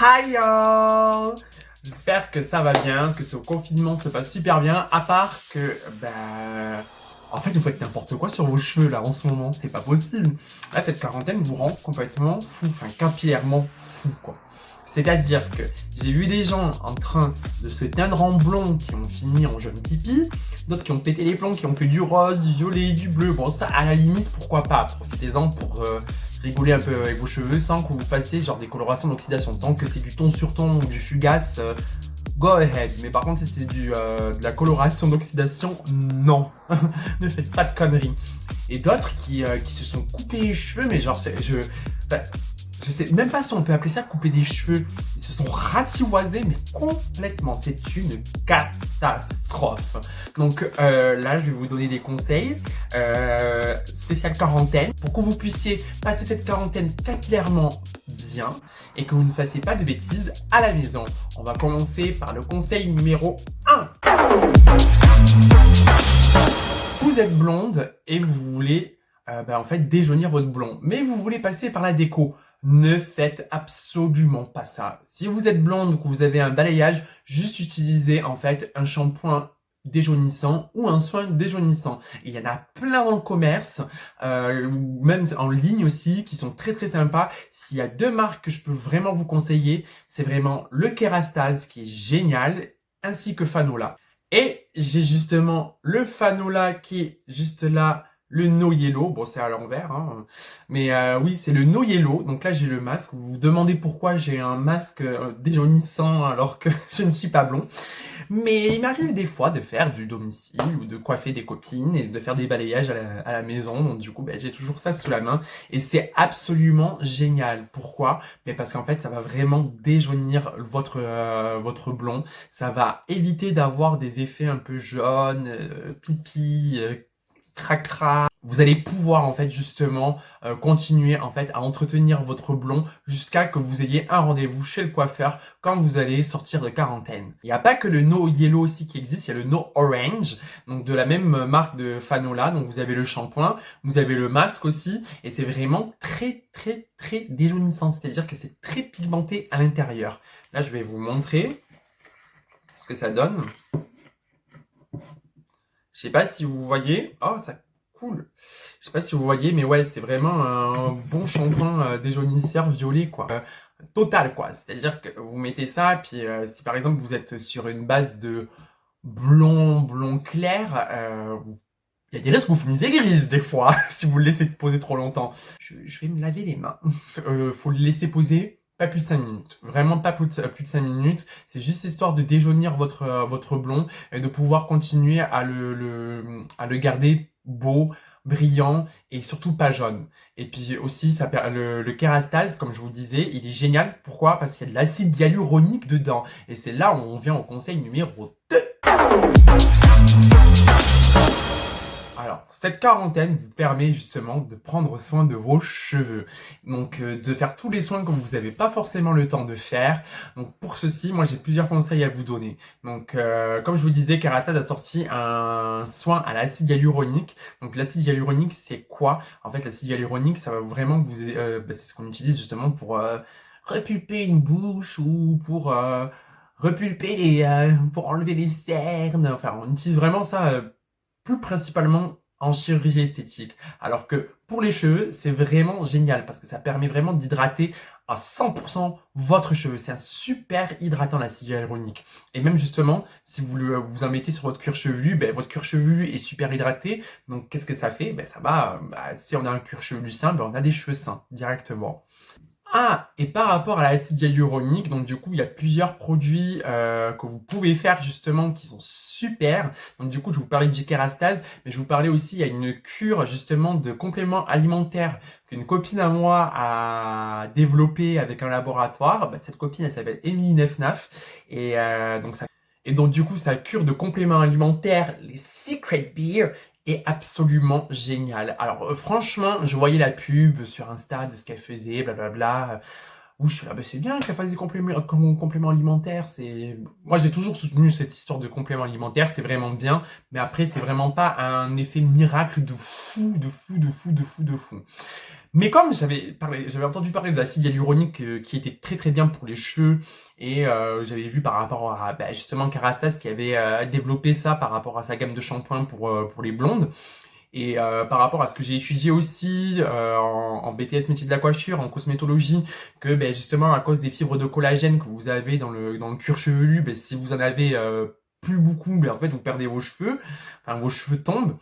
Hi y'all! J'espère que ça va bien, que ce confinement se passe super bien, à part que, en fait, vous faites n'importe quoi sur vos cheveux, là, en ce moment, c'est pas possible. Là, cette quarantaine vous rend complètement fou, enfin, capillairement fou, quoi. C'est-à-dire que j'ai vu des gens en train de se teindre en blond qui ont fini en jaune pipi, d'autres qui ont pété les plombs, qui ont fait du rose, du violet, du bleu. Bon, ça, à la limite, pourquoi pas? Profitez-en pour rigoler un peu avec vos cheveux sans que vous fassiez genre des colorations d'oxydation. Tant que c'est du ton sur ton ou du fugace, go ahead. Mais par contre, si c'est de la coloration d'oxydation, non. Ne faites pas de conneries. Et d'autres qui se sont coupés les cheveux, mais genre, je sais même pas si on peut appeler ça couper des cheveux. Ils se sont ratiboisés, mais complètement. C'est une catastrophe. Donc là, je vais vous donner des conseils spécial quarantaine pour que vous puissiez passer cette quarantaine capillairement bien et que vous ne fassiez pas de bêtises à la maison. On va commencer par le conseil numéro 1. Vous êtes blonde et vous voulez en fait déjaunir votre blond, mais vous voulez passer par la déco. Ne faites absolument pas ça. Si vous êtes blonde ou que vous avez un balayage, juste utilisez en fait un shampoing déjaunissant ou un soin déjaunissant. Et il y en a plein dans le commerce, même en ligne aussi, qui sont très très sympas. S'il y a deux marques que je peux vraiment vous conseiller, c'est vraiment le Kerastase qui est génial, ainsi que Fanola. Et j'ai justement le Fanola qui est juste là, le No Yellow. Bon, c'est à l'envers, hein. Mais oui, c'est le No Yellow. Donc là, j'ai le masque. Vous vous demandez pourquoi j'ai un masque déjaunissant alors que je ne suis pas blond. Mais il m'arrive des fois de faire du domicile ou de coiffer des copines et de faire des balayages à la maison. Donc du coup, j'ai toujours ça sous la main. Et c'est absolument génial. Pourquoi? Mais parce qu'en fait, ça va vraiment déjaunir votre blond. Ça va éviter d'avoir des effets un peu jaunes, pipi, cracra. Vous allez pouvoir en fait justement continuer en fait à entretenir votre blond jusqu'à que vous ayez un rendez-vous chez le coiffeur quand vous allez sortir de quarantaine. Il n'y a pas que le No Yellow aussi qui existe, il y a le No Orange, donc de la même marque de Fanola. Donc vous avez le shampoing, vous avez le masque aussi, et c'est vraiment très très très déjaunissant, c'est-à-dire que c'est très pigmenté à l'intérieur. Là je vais vous montrer ce que ça donne. Je sais pas si vous voyez. Oh, ça coule. Je sais pas si vous voyez, mais ouais, c'est vraiment un bon shampoing déjaunisseur violet, quoi. Total, quoi. C'est-à-dire que vous mettez ça, puis si par exemple vous êtes sur une base de blond clair, il y a des risques que vous finissez grise des fois, si vous le laissez poser trop longtemps. Je vais me laver les mains. Faut le laisser poser. Pas plus de 5 minutes. Vraiment pas plus de 5 minutes. C'est juste histoire de déjaunir votre blond et de pouvoir continuer à le garder beau, brillant et surtout pas jaune. Et puis aussi, le Kerastase, comme je vous disais, il est génial. Pourquoi? Parce qu'il y a de l'acide hyaluronique dedans. Et c'est là où on vient au conseil numéro 2. Alors, cette quarantaine vous permet justement de prendre soin de vos cheveux. Donc, de faire tous les soins que vous n'avez pas forcément le temps de faire. Donc, pour ceci, moi, j'ai plusieurs conseils à vous donner. Donc, comme je vous disais, Kerastase a sorti un soin à l'acide hyaluronique. Donc, l'acide hyaluronique, c'est quoi? En fait, l'acide hyaluronique, ça va vraiment vous aider, c'est ce qu'on utilise justement pour repulper une bouche ou pour repulper pour enlever les cernes. Enfin, on utilise vraiment ça plus principalement en chirurgie esthétique. Alors que pour les cheveux, c'est vraiment génial parce que ça permet vraiment d'hydrater à 100% votre cheveu. C'est un super hydratant l'acide hyaluronique. Et même justement, si vous en mettez sur votre cuir chevelu, votre cuir chevelu est super hydraté. Donc qu'est-ce que ça fait? Ça va, si on a un cuir chevelu sain, on a des cheveux sains directement. Ah, et par rapport à l'acide hyaluronique, donc du coup, il y a plusieurs produits que vous pouvez faire justement qui sont super. Donc du coup, je vous parlais du Kerastase, mais je vous parlais aussi, il y a une cure justement de compléments alimentaires qu'une copine à moi a développé avec un laboratoire. Cette copine, elle s'appelle Émilie Nefnaf. Et donc du coup, sa cure de compléments alimentaires, les Secret Beer, est absolument génial. Alors franchement, je voyais la pub sur Insta de ce qu'elle faisait, blablabla. Où je suis là, c'est bien qu'elle fasse des compléments alimentaires. Moi, j'ai toujours soutenu cette histoire de compléments alimentaires. C'est vraiment bien. Mais après, c'est vraiment pas un effet miracle de fou, de fou, de fou, de fou, de fou. Mais comme j'avais entendu parler de l'acide hyaluronique qui était très très bien pour les cheveux et j'avais vu par rapport à justement Kerastase qui avait développé ça par rapport à sa gamme de shampoings pour les blondes et par rapport à ce que j'ai étudié aussi en BTS métier de la coiffure, en cosmétologie, que justement à cause des fibres de collagène que vous avez dans le cuir chevelu, si vous en avez plus beaucoup, en fait vous perdez vos cheveux, enfin vos cheveux tombent.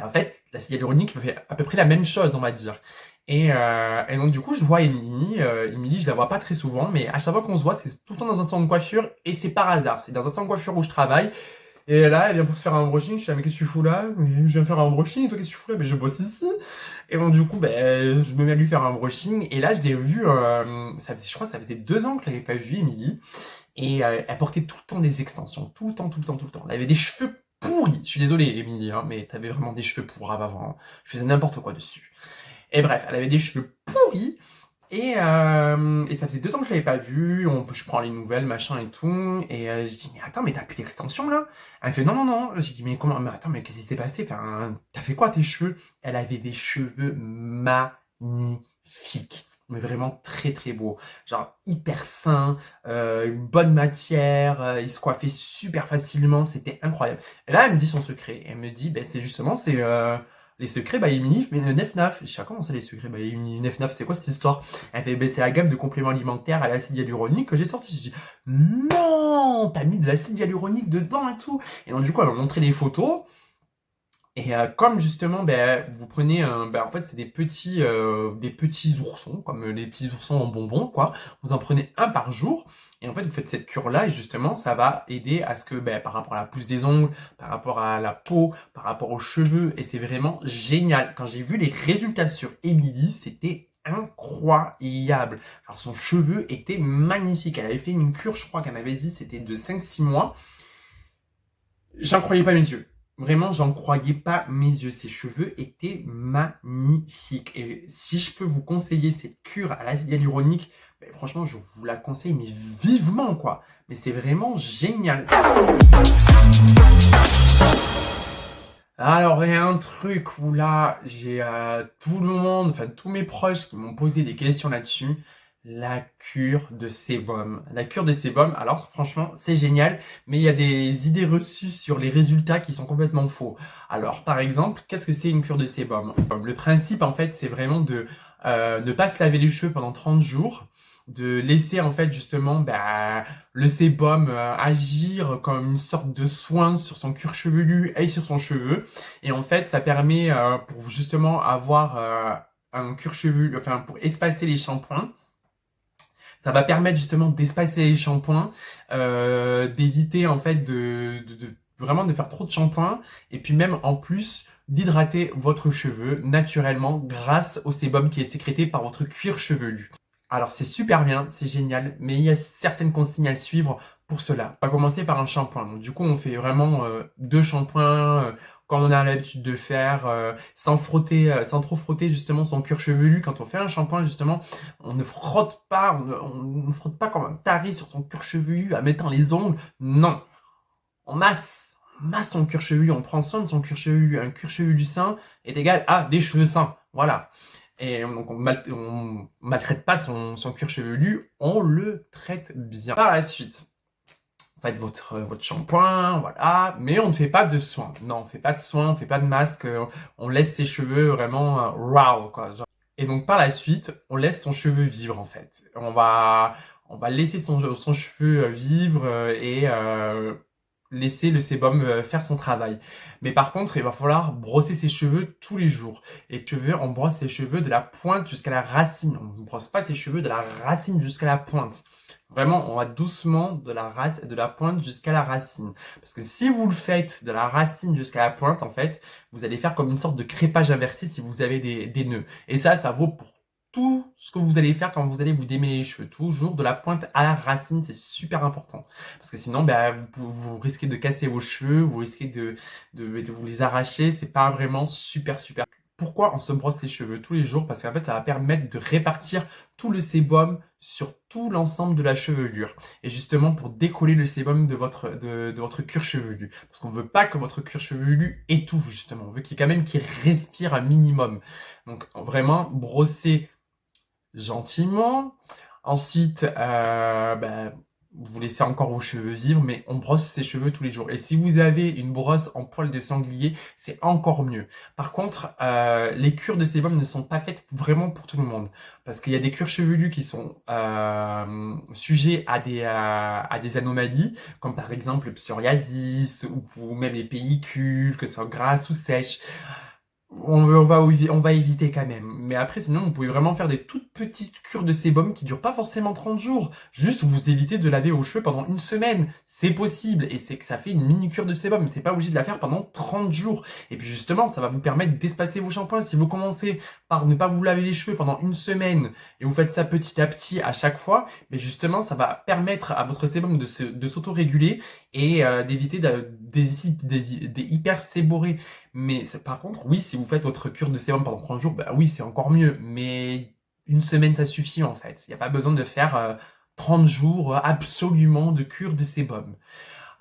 En fait, l'acide hyaluronique fait à peu près la même chose, on va dire. Et donc du coup, je vois Émilie. Émilie, je la vois pas très souvent, mais à chaque fois qu'on se voit, c'est tout le temps dans un salon de coiffure et c'est par hasard. C'est dans un salon de coiffure où je travaille. Et là, elle vient pour se faire un brushing. Je suis là, mais qu'est-ce que tu fous là? Mais je viens faire un brushing. Et toi, qu'est-ce que tu fous là? Mais je bosse ici. Et donc du coup, je me mets à lui faire un brushing. Et là, je l'ai vue. Je crois, que ça faisait 2 ans que je l'avais pas vue, Émilie. Et elle portait tout le temps des extensions, tout le temps, tout le temps, tout le temps. Elle avait des cheveux pourris. Je suis désolé, Émilie, hein, mais t'avais vraiment des cheveux pourraves avant. Hein. Je faisais n'importe quoi dessus. Et bref, elle avait des cheveux pourris. Et ça faisait 2 ans que je l'avais pas vue. Je prends les nouvelles, machin et tout. Et j'ai dit, mais attends, mais t'as plus d'extension là? Elle fait, non, non, non. J'ai dit, mais comment? Mais attends, mais qu'est-ce qui s'est passé? Enfin, t'as fait quoi tes cheveux? Elle avait des cheveux magnifiques. Mais vraiment très très beau. Genre hyper sain, une bonne matière, il se coiffait super facilement, c'était incroyable. Et là, elle me dit son secret. Elle me dit, c'est les secrets by Émilie, mais le Nef-Naf. Je sais pas comment ça les secrets by Émilie Nef-Naf, c'est quoi cette histoire? Elle fait, c'est la gamme de compléments alimentaires à l'acide hyaluronique que j'ai sorti. J'ai dit, non, t'as mis de l'acide hyaluronique dedans et tout. Et donc du coup, elle m'a montré les photos. Et comme justement, vous prenez, en fait, c'est des petits oursons, comme les petits oursons en bonbons, quoi. Vous en prenez un par jour. Et en fait, vous faites cette cure-là et justement, ça va aider à ce que, par rapport à la pousse des ongles, par rapport à la peau, par rapport aux cheveux, et c'est vraiment génial. Quand j'ai vu les résultats sur Émilie, c'était incroyable. Alors, son cheveu était magnifique. Elle avait fait une cure, je crois qu'elle m'avait dit, c'était de 5-6 mois. J'en croyais pas mes yeux. Vraiment, j'en croyais pas mes yeux. Ses cheveux étaient magnifiques. Et si je peux vous conseiller cette cure à l'acide hyaluronique, franchement, je vous la conseille, mais vivement, quoi. Mais c'est vraiment génial. Alors, il y a un truc où là, j'ai tout le monde, enfin tous mes proches qui m'ont posé des questions là-dessus. La cure de sébum. La cure de sébum, alors franchement, c'est génial, mais il y a des idées reçues sur les résultats qui sont complètement faux. Alors, par exemple, qu'est-ce que c'est une cure de sébum? Le principe, en fait, c'est vraiment de ne pas se laver les cheveux pendant 30 jours, de laisser, en fait, justement, le sébum agir comme une sorte de soin sur son cuir chevelu et sur son cheveu. Et en fait, ça permet, pour justement avoir un cuir chevelu, enfin, pour espacer les shampoings, ça va permettre justement d'espacer les shampoings, d'éviter en fait vraiment de faire trop de shampoing et puis même en plus d'hydrater votre cheveu naturellement grâce au sébum qui est sécrété par votre cuir chevelu. Alors c'est super bien, c'est génial, mais il y a certaines consignes à suivre pour cela. Pas commencer par un shampoing. Donc, du coup, on fait vraiment 2 shampoings comme on a l'habitude de faire, sans frotter, sans trop frotter justement son cuir chevelu. Quand on fait un shampoing, justement, on ne frotte pas, on ne frotte pas comme un taré sur son cuir chevelu en mettant les ongles. Non, on masse son cuir chevelu, on prend soin de son cuir chevelu. Un cuir chevelu sain est égal à des cheveux sains. Voilà. Et donc on maltraite pas son cuir chevelu, on le traite bien. Par la suite, faites votre shampoing, voilà, mais on ne fait pas de soins. Non, on fait pas de soins, on fait pas de masque, on laisse ses cheveux vraiment raw, quoi. Genre. Et donc par la suite, on laisse son cheveu vivre en fait. On va laisser son cheveu vivre et laisser le sébum faire son travail. Mais par contre, il va falloir brosser ses cheveux tous les jours. Et on brosse ses cheveux de la pointe jusqu'à la racine. On ne brosse pas ses cheveux de la racine jusqu'à la pointe. Vraiment, on va doucement de la pointe jusqu'à la racine. Parce que si vous le faites de la racine jusqu'à la pointe, en fait, vous allez faire comme une sorte de crépage inversé si vous avez des nœuds. Et ça vaut pour tout ce que vous allez faire quand vous allez vous démêler les cheveux. Toujours de la pointe à la racine, c'est super important. Parce que sinon, vous risquez de casser vos cheveux, vous risquez de vous les arracher. C'est pas vraiment super, super. Pourquoi on se brosse les cheveux tous les jours? Parce qu'en fait, ça va permettre de répartir tout le sébum sur tout l'ensemble de la chevelure. Et justement, pour décoller le sébum de votre cuir chevelu. Parce qu'on veut pas que votre cuir chevelu étouffe, justement. On veut quand même qu'il respire un minimum. Donc, vraiment, brosser gentiment. Ensuite, vous laissez encore vos cheveux vivre, mais on brosse ses cheveux tous les jours. Et si vous avez une brosse en poil de sanglier, c'est encore mieux. Par contre, les cures de sébum ne sont pas faites vraiment pour tout le monde. Parce qu'il y a des cuirs chevelus qui sont sujets à des anomalies, comme par exemple le psoriasis, ou même les pellicules, que ce soit grasses ou sèches. On va éviter quand même. Mais après, sinon, vous pouvez vraiment faire des toutes petites cures de sébum qui durent pas forcément 30 jours. Juste, vous évitez de laver vos cheveux pendant une semaine. C'est possible. Et c'est que ça fait une mini cure de sébum. Mais c'est pas obligé de la faire pendant 30 jours. Et puis justement, ça va vous permettre d'espacer vos shampoings. Si vous commencez par ne pas vous laver les cheveux pendant une semaine et vous faites ça petit à petit à chaque fois, mais justement, ça va permettre à votre sébum de s'auto-réguler et d'éviter des hyper séborrhées. Mais par contre, oui, si vous faites votre cure de sérum pendant 30 jours, bah oui, c'est encore mieux. Mais une semaine, ça suffit en fait. Il n'y a pas besoin de faire 30 jours absolument de cure de sébum.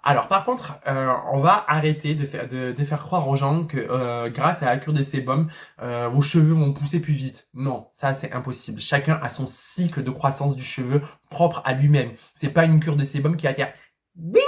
Alors par contre, on va arrêter de faire croire aux gens que grâce à la cure de sébum, vos cheveux vont pousser plus vite. Non, ça c'est impossible. Chacun a son cycle de croissance du cheveu propre à lui-même. C'est pas une cure de sébum qui va faire bing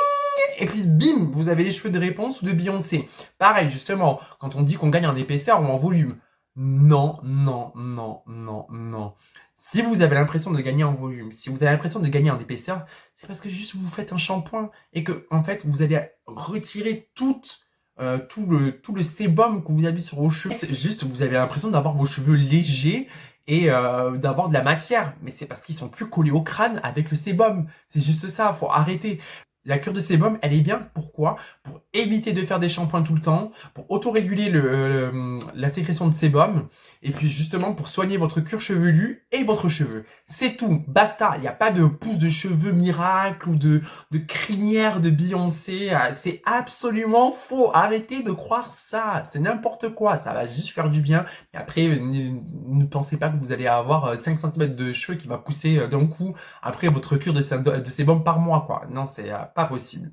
et puis bim, vous avez les cheveux de Réponse ou de Beyoncé. Pareil, justement, quand on dit qu'on gagne en épaisseur ou en volume. Non, non, non, non, non. Si vous avez l'impression de gagner en volume, si vous avez l'impression de gagner en épaisseur, c'est parce que juste vous faites un shampoing et que, en fait, vous allez retirer tout le sébum que vous avez sur vos cheveux. C'est juste, vous avez l'impression d'avoir vos cheveux légers et d'avoir de la matière. Mais c'est parce qu'ils sont plus collés au crâne avec le sébum. C'est juste ça, faut arrêter. La cure de sébum, elle est bien. Pourquoi? Pour éviter de faire des shampoings tout le temps, pour autoréguler la sécrétion de sébum, et puis justement pour soigner votre cuir chevelu et votre cheveu. C'est tout, basta. Il n'y a pas de pousse de cheveux miracle ou de crinière de Beyoncé. C'est absolument faux. Arrêtez de croire ça. C'est n'importe quoi. Ça va juste faire du bien. Et après, ne pensez pas que vous allez avoir 5 cm de cheveux qui va pousser d'un coup après votre cure de sébum par mois, quoi. Non, c'est pas possible.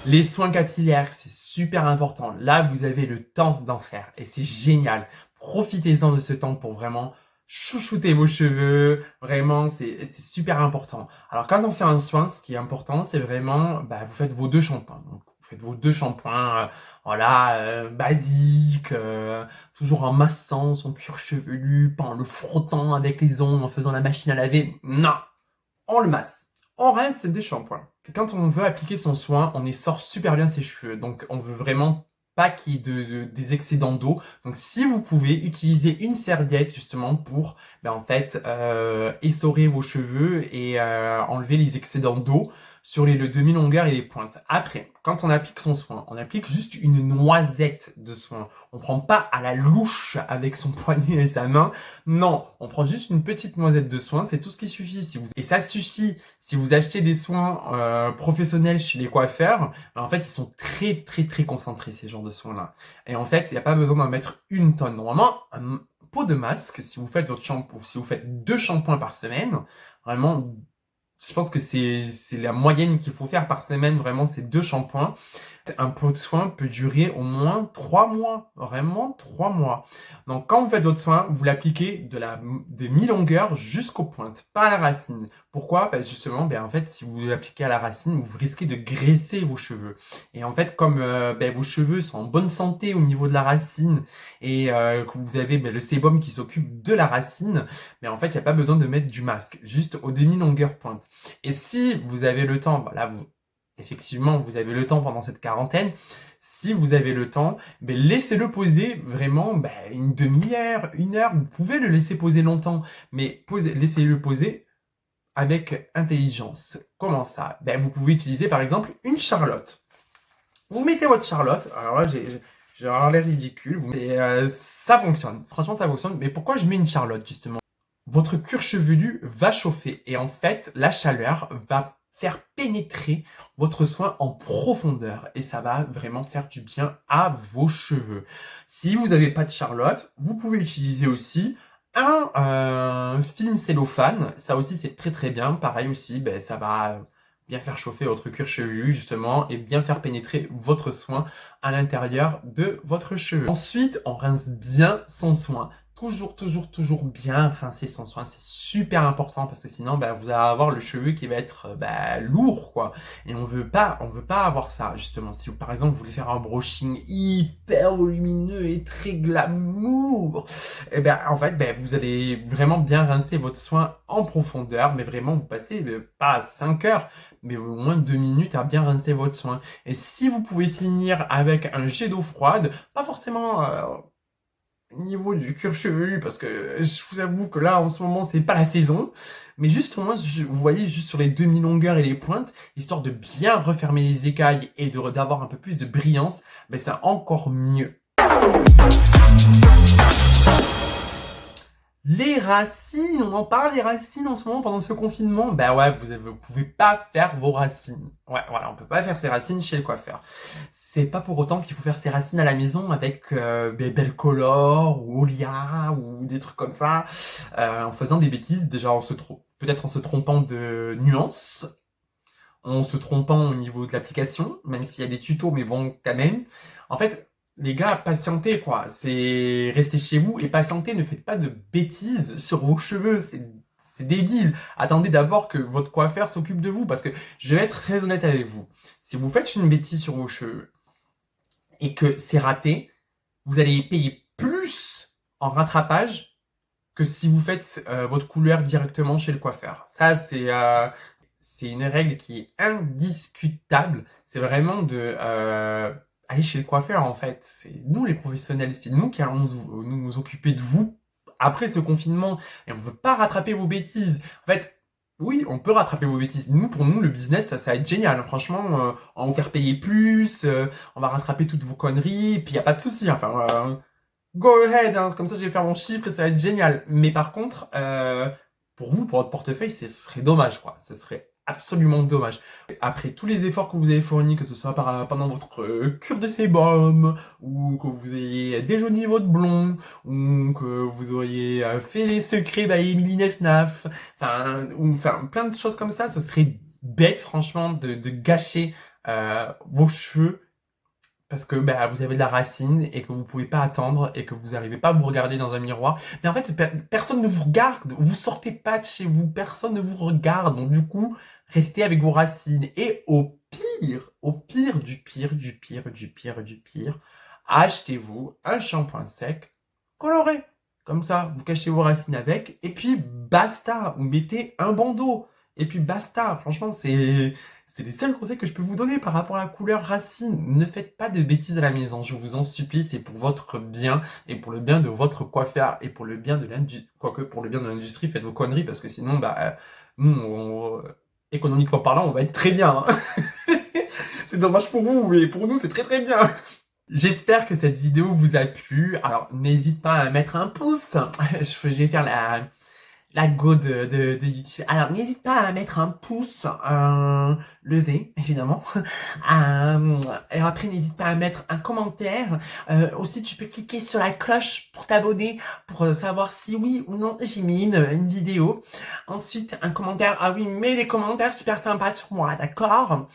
Les soins capillaires, c'est super important. Là, vous avez le temps d'en faire et c'est génial. Profitez-en de ce temps pour vraiment chouchouter vos cheveux. Vraiment, c'est super important. Alors, quand on fait un soin, ce qui est important, c'est vraiment, vous faites vos 2 shampoings. Donc, vous faites vos 2 shampoings, basiques, toujours en massant son cuir chevelu, pas en le frottant avec les ongles, en faisant la machine à laver. Non! On le masse. On rince des shampoings. Quand on veut appliquer son soin, on essore super bien ses cheveux. Donc, on veut vraiment pas qu'il y ait des excédents d'eau. Donc, si vous pouvez, utiliser une serviette justement pour, essorer vos cheveux et enlever les excédents d'eau sur le demi-longueur et les pointes. Après, quand on applique son soin, on applique juste une noisette de soin. On prend pas à la louche avec son poignet et sa main. Non, on prend juste une petite noisette de soin, c'est tout ce qui suffit. Et ça suffit si vous achetez des soins professionnels chez les coiffeurs. En fait, ils sont très très très concentrés ces genres de soins-là. Et en fait, il n'y a pas besoin d'en mettre une tonne. Normalement, un pot de masque, si vous faites votre shampoing, si vous faites 2 shampoings par semaine, vraiment, je pense que c'est la moyenne qu'il faut faire par semaine, vraiment, c'est 2 shampoings. Un pot de soin peut durer au moins 3 mois, vraiment 3 mois. Donc quand vous faites votre soin, vous l'appliquez des mi-longueurs jusqu'aux pointes, pas à la racine. Pourquoi? Parce que justement, en fait, si vous l'appliquez à la racine, vous risquez de graisser vos cheveux. Et en fait, comme vos cheveux sont en bonne santé au niveau de la racine et que vous avez le sébum qui s'occupe de la racine, en fait, il n'y a pas besoin de mettre du masque, juste aux demi-longueurs pointe. Et si vous avez le temps, effectivement, vous avez le temps pendant cette quarantaine. Si vous avez le temps, laissez-le poser vraiment une demi-heure, 1 heure. Vous pouvez le laisser poser longtemps, mais laissez-le poser avec intelligence. Comment ça? Vous pouvez utiliser par exemple une charlotte. Vous mettez votre charlotte. Alors là, j'ai l'air ridicule. Ça fonctionne. Franchement, ça fonctionne. Mais pourquoi je mets une charlotte justement? Votre cuir chevelu va chauffer et en fait, la chaleur va faire pénétrer votre soin en profondeur et ça va vraiment faire du bien à vos cheveux. Si vous n'avez pas de Charlotte, vous pouvez utiliser aussi un film cellophane. Ça aussi, c'est très très bien. Pareil aussi, ben, ça va bien faire chauffer votre cuir chevelu justement et bien faire pénétrer votre soin à l'intérieur de votre cheveu. Ensuite, on rince bien son soin. Toujours bien rincer son soin. C'est super important parce que sinon, bah, vous allez avoir le cheveu qui va être bah, lourd, quoi. Et on veut pas avoir ça, justement. Si par exemple, vous voulez faire un brushing hyper volumineux et très glamour, et ben, en fait, ben, vous allez vraiment bien rincer votre soin en profondeur, mais vraiment, vous passez pas 5 heures, mais au moins 2 minutes à bien rincer votre soin. Et si vous pouvez finir avec un jet d'eau froide, pas forcément au niveau du cuir chevelu, parce que je vous avoue que là, en ce moment, c'est pas la saison, mais juste au moins, vous voyez, juste sur les demi-longueurs et les pointes, histoire de bien refermer les écailles et d'avoir un peu plus de brillance, ben c'est encore mieux. Les racines, on en parle des racines en ce moment pendant ce confinement. Ben ouais, vous pouvez pas faire vos racines. Ouais, voilà, on peut pas faire ses racines chez le coiffeur. C'est pas pour autant qu'il faut faire ses racines à la maison avec des Belcolor ou Olia ou des trucs comme ça, en faisant des bêtises. Déjà, peut-être en se trompant de nuances, en se trompant au niveau de l'application, même s'il y a des tutos, mais bon, quand même. En fait, les gars, patientez, quoi. C'est restez chez vous et patientez, ne faites pas de bêtises sur vos cheveux. C'est débile. Attendez d'abord que votre coiffeur s'occupe de vous, parce que je vais être très honnête avec vous. Si vous faites une bêtise sur vos cheveux et que c'est raté, vous allez payer plus en rattrapage que si vous faites votre couleur directement chez le coiffeur. Ça, c'est une règle qui est indiscutable. C'est vraiment de aller chez le coiffeur, en fait. C'est nous les professionnels, c'est nous qui allons nous occuper de vous après ce confinement. Et on ne veut pas rattraper vos bêtises. En fait, oui, on peut rattraper vos bêtises. Nous, pour nous, le business, ça va être génial. Franchement, on va vous faire payer plus, on va rattraper toutes vos conneries, puis il n'y a pas de souci. Enfin, go ahead, hein, comme ça je vais faire mon chiffre et ça va être génial. Mais par contre, pour vous, pour votre portefeuille, ce serait dommage, quoi. Ce serait absolument dommage. Après tous les efforts que vous avez fournis, que ce soit pendant votre cure de sébum, ou que vous ayez déjauni votre blond, ou que vous auriez fait les secrets by Emily Nefnaf, enfin plein de choses comme ça, ce serait bête, franchement, de gâcher vos cheveux parce que bah, vous avez de la racine et que vous pouvez pas attendre et que vous n'arrivez pas à vous regarder dans un miroir. Mais en fait, personne ne vous regarde. Vous sortez pas de chez vous. Personne ne vous regarde. Donc du coup, restez avec vos racines. Et au pire du pire, achetez-vous un shampoing sec coloré. Comme ça, vous cachez vos racines avec. Et puis basta. Vous mettez un bandeau. Et puis basta. Franchement, c'est les seuls conseils que je peux vous donner par rapport à la couleur racine. Ne faites pas de bêtises à la maison, je vous en supplie, c'est pour votre bien et pour le bien de votre coiffeur et pour le bien de l'industrie. Quoique pour le bien de l'industrie, faites vos conneries parce que sinon, bah, nous, économiquement parlant, on va être très bien. Hein. C'est dommage pour vous, mais pour nous, c'est très très bien. J'espère que cette vidéo vous a plu. Alors, n'hésite pas à mettre un pouce. Je vais faire la go de YouTube. Alors, n'hésite pas à mettre un pouce levé, évidemment. Et après, n'hésite pas à mettre un commentaire. Aussi, tu peux cliquer sur la cloche pour t'abonner, pour savoir si oui ou non j'ai mis une vidéo. Ensuite, un commentaire. Ah oui, mets des commentaires super sympas sur moi, d'accord?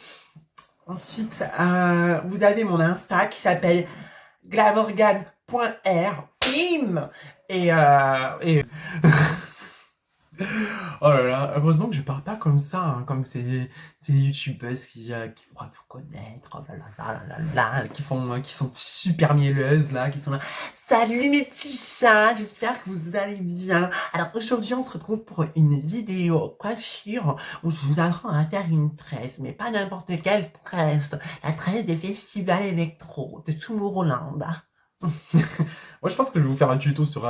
Ensuite, vous avez mon Insta qui s'appelle glamorgan.r. Bim! Et oh là là, heureusement que je parle pas comme ça, hein, comme ces youtubeuses qui croient tout connaître, oh là là là là là, qui sont super mielleuses là, qui sont là. Salut mes petits chats, j'espère que vous allez bien. Alors aujourd'hui on se retrouve pour une vidéo coiffure où je vous apprends à faire une tresse, mais pas n'importe quelle tresse, la tresse des festivals électro de Tomorrowland. Moi, je pense que je vais vous faire un tuto sur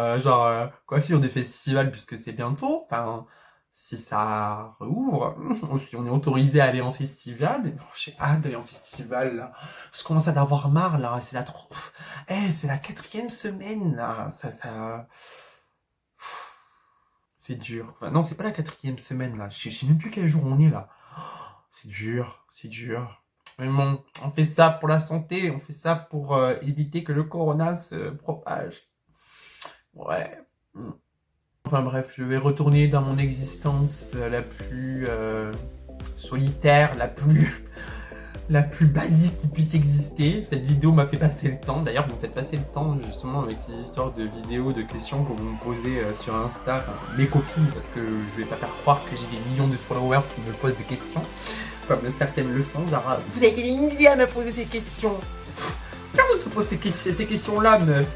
coiffure des festivals puisque c'est bientôt. Enfin, si ça rouvre, si on est autorisé à aller en festival. Mais bon, j'ai hâte d'aller en festival là. Je commence à en avoir marre là. C'est la trop. C'est la 4e semaine là. C'est dur. Enfin, non, c'est pas la 4e semaine là. Je sais même plus quel jour on est là. C'est dur, c'est dur. Mais bon, on fait ça pour la santé, on fait ça pour éviter que le corona se propage. Ouais. Enfin bref, je vais retourner dans mon existence la plus solitaire, la plus basique qui puisse exister. Cette vidéo m'a fait passer le temps. D'ailleurs, vous me faites passer le temps justement avec ces histoires de vidéos, de questions que vous me posez sur Insta, enfin, mes copines, parce que je vais pas faire croire que j'ai des millions de followers qui me posent des questions, comme certaines le font. Genre, vous avez été des milliers à me poser ces questions. Personne ne te pose ces questions-là, meuf.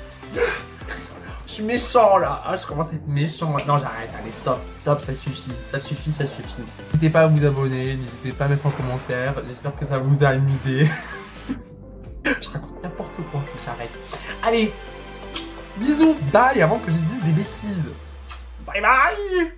Je suis méchant là, je commence à être méchant. Non, j'arrête, allez, stop, ça suffit, ça suffit. N'hésitez pas à vous abonner, n'hésitez pas à mettre en commentaire. J'espère que ça vous a amusé. Je raconte n'importe quoi, faut que j'arrête. Allez, bisous, bye, avant que je dise des bêtises. Bye bye.